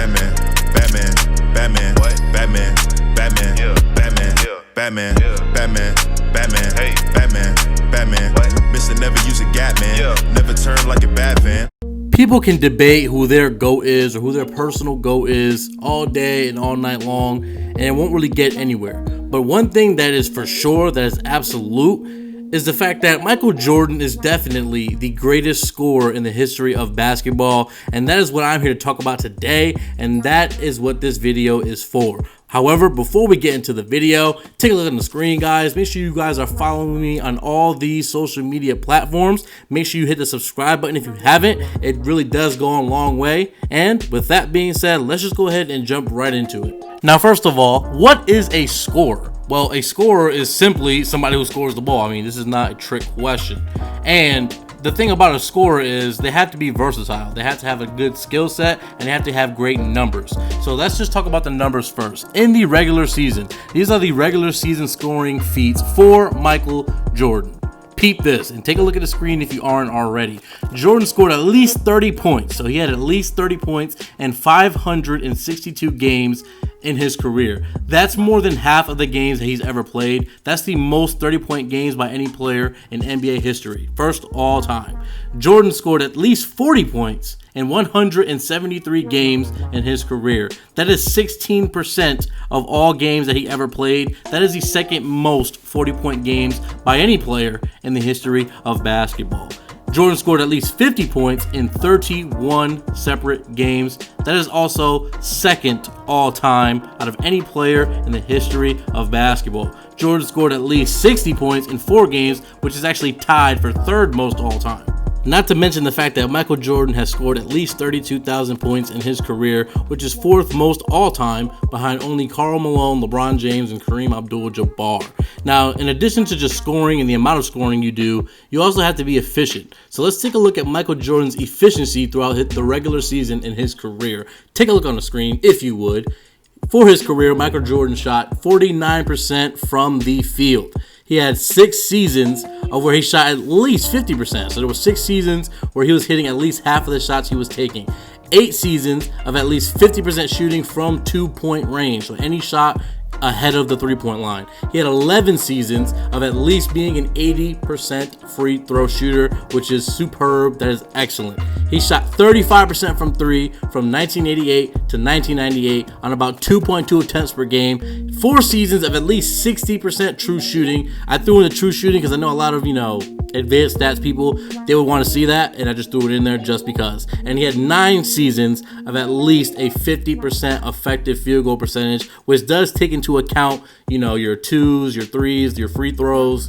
Batman, Batman, Batman, what? Batman, Batman, yeah. Batman, yeah. Batman, yeah. Batman, Batman, hey, Batman, Batman, what? Mr. Never use a gap, man. Yeah. Never turn like a Batman. People can debate who their GOAT is or who their personal GOAT is all day and all night long, and it won't really get anywhere. But one thing that is for sure, that is absolute, is the fact that Michael Jordan is definitely the greatest scorer in the history of basketball, and that is what I'm here to talk about today, and that is what this video is for. However, before we get into the video, take a look on the screen, guys. Make sure you guys are following me on all these social media platforms. Make sure you hit the subscribe button if you haven't. It really does go a long way. And with that being said, let's just go ahead and jump right into it. Now, first of all, what is a scorer? Well, a scorer is simply somebody who scores the ball. I mean, this is not a trick question. And the thing about a scorer is they have to be versatile. They have to have a good skill set and they have to have great numbers. So let's just talk about the numbers first. In the regular season, these are the regular season scoring feats for Michael Jordan. Peep this and take a look at the screen if you aren't already. Jordan scored at least 30 points. So he had at least 30 points in 562 games in his career. That's more than half of the games that he's ever played. That's the most 30-point games by any player in NBA history. First all time. Jordan scored at least 40 points in 173 games in his career. That is 16% of all games that he ever played. That is the second most 40-point games by any player in the history of basketball. Jordan scored at least 50 points in 31 separate games. That is also second all time out of any player in the history of basketball. Jordan scored at least 60 points in 4 games, which is actually tied for third most all time. Not to mention the fact that Michael Jordan has scored at least 32,000 points in his career, which is fourth most all time behind only Karl Malone, LeBron James, and Kareem Abdul-Jabbar. Now, in addition to just scoring and the amount of scoring you do, you also have to be efficient. So let's take a look at Michael Jordan's efficiency throughout the regular season in his career. Take a look on the screen, if you would. For his career, Michael Jordan shot 49% from the field. He had 6 seasons of where he shot at least 50%. So there were 6 seasons where he was hitting at least half of the shots he was taking. 8 seasons of at least 50% shooting from 2-point range. So any shot ahead of the 3-point line. He had 11 seasons of at least being an 80% free throw shooter, which is superb. That is excellent. He shot 35% from 3 from 1988 to 1998 on about 2.2 attempts per game. 4 seasons of at least 60% true shooting. I threw in the true shooting because I know a lot of, advanced stats people, they would want to see that, and I just threw it in there just because. And he had 9 seasons of at least a 50% effective field goal percentage, which does take into account, your 2s, your 3s, your free throws,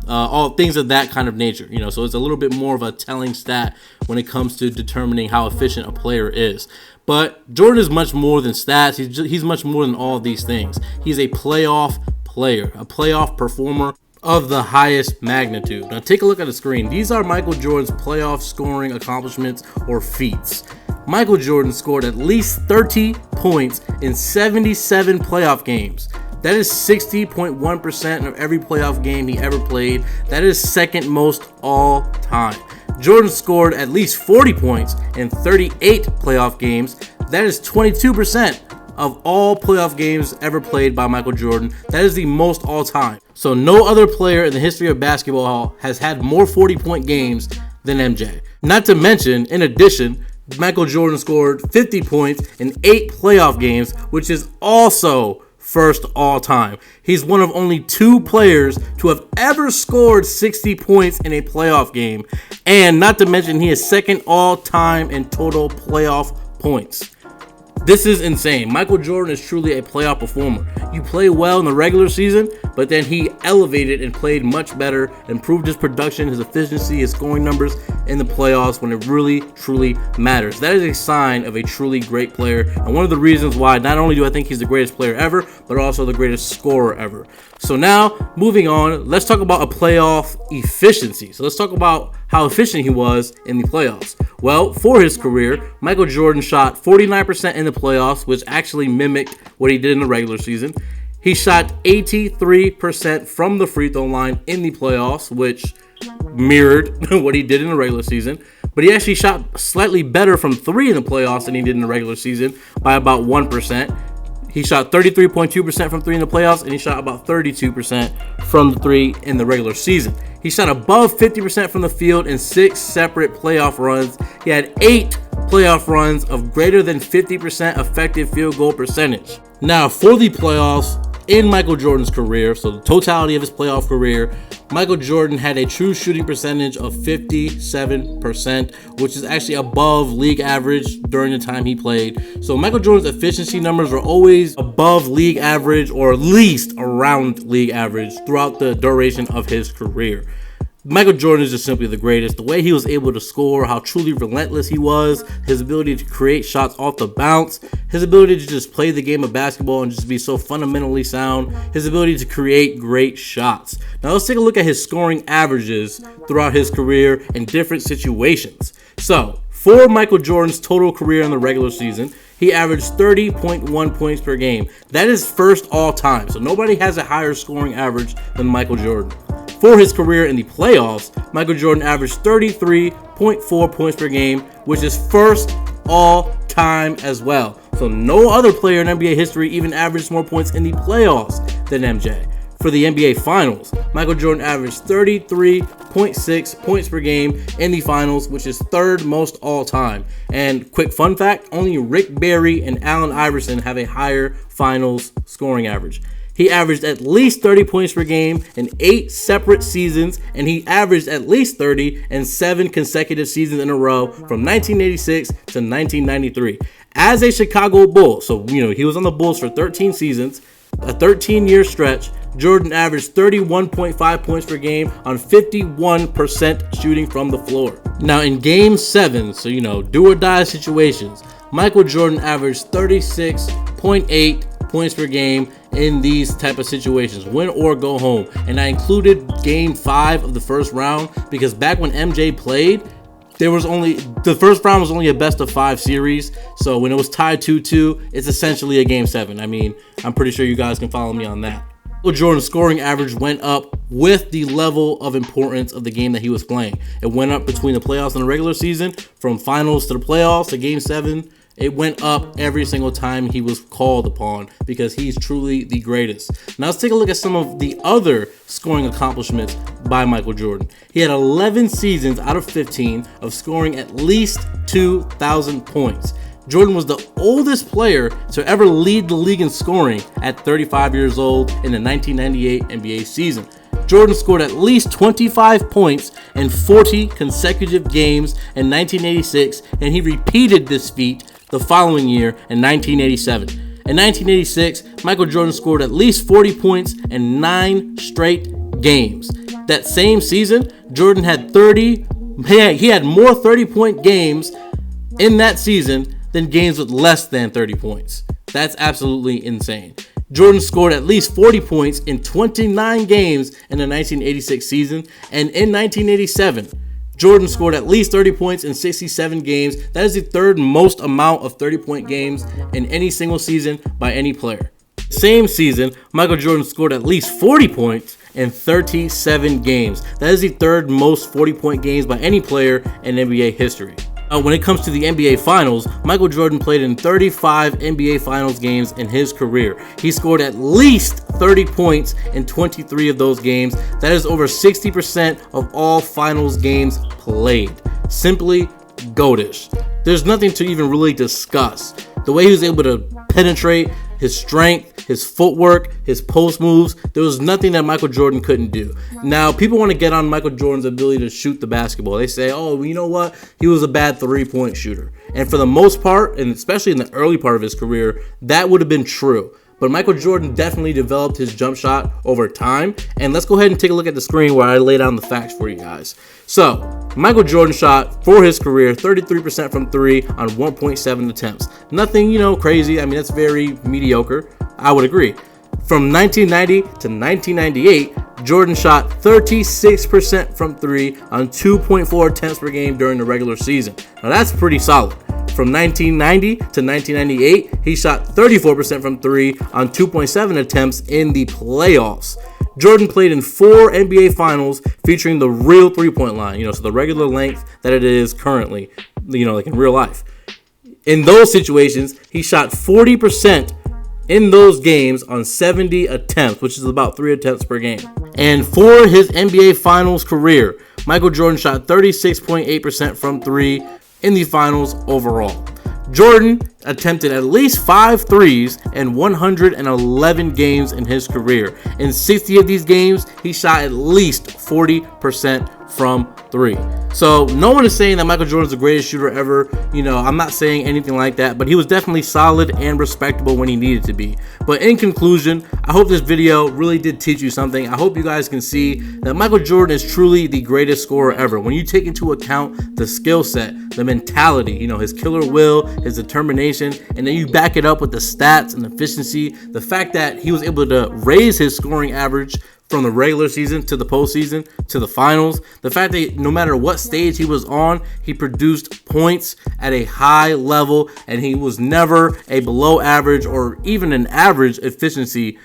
all things of that kind of nature, so it's a little bit more of a telling stat when it comes to determining how efficient a player is. But Jordan is much more than stats. He's much more than all of these things. He's a playoff player, a playoff performer of the highest magnitude. Now take a look at the screen. These are Michael Jordan's playoff scoring accomplishments or feats. Michael Jordan scored at least 30 points in 77 playoff games. That is 60.1% of every playoff game he ever played. That is second most all time. Jordan scored at least 40 points in 38 playoff games. That is 22% of all playoff games ever played by Michael Jordan. That is the most all time. So no other player in the history of basketball has had more 40-point games than MJ. Not to mention, in addition, Michael Jordan scored 50 points in 8 playoff games, which is also first all time. He's one of only 2 players to have ever scored 60 points in a playoff game. And not to mention, he is second all time in total playoff points. This is insane. Michael Jordan is truly a playoff performer. You play well in the regular season, but then he elevated and played much better, improved his production, his efficiency, his scoring numbers in the playoffs when it really, truly matters. That is a sign of a truly great player, and one of the reasons why not only do I think he's the greatest player ever, but also the greatest scorer ever. So now, moving on, let's talk about a playoff efficiency. So let's talk about how efficient he was in the playoffs. Well, for his career, Michael Jordan shot 49% in the playoffs, which actually mimicked what he did in the regular season. He shot 83% from the free throw line in the playoffs, which mirrored what he did in the regular season. but he actually shot slightly better from 3 in the playoffs than he did in the regular season by about 1%. He shot 33.2% from 3 in the playoffs, and he shot about 32% from the 3 in the regular season. He shot above 50% from the field in 6 separate playoff runs. He had 8 playoff runs of greater than 50% effective field goal percentage. Now, for the playoffs in Michael Jordan's career, so the totality of his playoff career, Michael Jordan had a true shooting percentage of 57%, which is actually above league average during the time he played. So Michael Jordan's efficiency numbers were always above league average, or at least around league average, throughout the duration of his career. Michael Jordan is just simply the greatest. The way he was able to score, how truly relentless he was, his ability to create shots off the bounce, his ability to just play the game of basketball and just be so fundamentally sound, his ability to create great shots. Now let's take a look at his scoring averages throughout his career in different situations. So, for Michael Jordan's total career in the regular season, he averaged 30.1 points per game. That is first all time, so nobody has a higher scoring average than Michael Jordan. For his career in the playoffs, Michael Jordan averaged 33.4 points per game, which is first all time as well. So no other player in NBA history even averaged more points in the playoffs than MJ. For the NBA Finals, Michael Jordan averaged 33.6 points per game in the finals, which is third most all time. And quick fun fact, only Rick Barry and Allen Iverson have a higher finals scoring average. He averaged at least 30 points per game in 8 separate seasons, and he averaged at least 30 in 7 consecutive seasons in a row from 1986 to 1993. As a Chicago Bull, so he was on the Bulls for 13 seasons, a 13-year stretch, Jordan averaged 31.5 points per game on 51% shooting from the floor. Now in Game 7, so do or die situations, Michael Jordan averaged 36.8 points per game in these type of situations, win or go home. And I included Game 5 of the first round because back when MJ played, the first round was only a best of 5 series. So when it was tied 2-2, it's essentially a Game 7. I mean, I'm pretty sure you guys can follow me on that. Michael Jordan's scoring average went up with the level of importance of the game that he was playing. It went up between the playoffs and the regular season, from finals to the playoffs to Game 7. It went up every single time he was called upon because he's truly the greatest. Now let's take a look at some of the other scoring accomplishments by Michael Jordan. He had 11 seasons out of 15 of scoring at least 2,000 points. Jordan was the oldest player to ever lead the league in scoring at 35 years old in the 1998 NBA season. Jordan scored at least 25 points in 40 consecutive games in 1986, and he repeated this feat the following year in 1987. In 1986, Michael Jordan scored at least 40 points in 9 straight games. That same season, Jordan had he had more 30-point games in that season than games with less than 30 points. That's absolutely insane. Jordan scored at least 40 points in 29 games in the 1986 season, and in 1987, Jordan scored at least 30 points in 67 games. That is the third most amount of 30-point games in any single season by any player. Same season, Michael Jordan scored at least 40 points in 37 games. That is the third most 40-point games by any player in NBA history. When it comes to the NBA Finals, Michael Jordan played in 35 NBA Finals games in his career. He scored at least 30 points in 23 of those games. That is over 60% of all Finals games played. Simply goatish. There's nothing to even really discuss. The way he was able to penetrate, his strength, his footwork, his post moves, there was nothing that Michael Jordan couldn't do. Now, people want to get on Michael Jordan's ability to shoot the basketball. They say, oh, you know what? He was a bad 3-point shooter. And for the most part, and especially in the early part of his career, that would have been true. But Michael Jordan definitely developed his jump shot over time. And let's go ahead and take a look at the screen where I lay down the facts for you guys. So, Michael Jordan shot, for his career, 33% from 3 on 1.7 attempts. Nothing, crazy. I mean, that's very mediocre. I would agree. From 1990 to 1998, Jordan shot 36% from 3 on 2.4 attempts per game during the regular season. Now, that's pretty solid. From 1990 to 1998, he shot 34% from 3 on 2.7 attempts in the playoffs. Jordan played in 4 NBA Finals featuring the real three-point line, so the regular length that it is currently, like in real life. In those situations, he shot 40% in those games on 70 attempts, which is about 3 attempts per game. And for his NBA Finals career, Michael Jordan shot 36.8% from 3 in the finals overall. Jordan attempted at least 5 threes in 111 games in his career. In 60 of these games, he shot at least 40% from 3. So no one is saying that Michael Jordan's the greatest shooter ever. I'm not saying anything like that, but he was definitely solid and respectable when he needed to be. But in conclusion, I hope this video really did teach you something. I hope you guys can see that Michael Jordan is truly the greatest scorer ever. When you take into account the skill set, the mentality, his killer will, his determination, and then you back it up with the stats and efficiency, the fact that he was able to raise his scoring average from the regular season to the postseason to the finals, the fact that no matter what stage he was on, he produced points at a high level, and he was never a below average or even an average efficiency.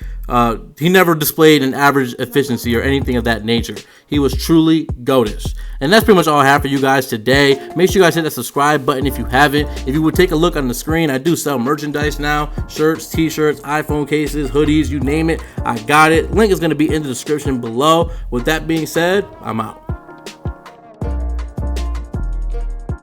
He never displayed an average efficiency or anything of that nature. He was truly goatish. And that's pretty much all I have for you guys today. Make sure you guys hit that subscribe button if you haven't. If you would take a look on the screen, I do sell merchandise now. Shirts, t-shirts, iPhone cases, hoodies, you name it. I got it. Link is going to be in the description below. With that being said, I'm out.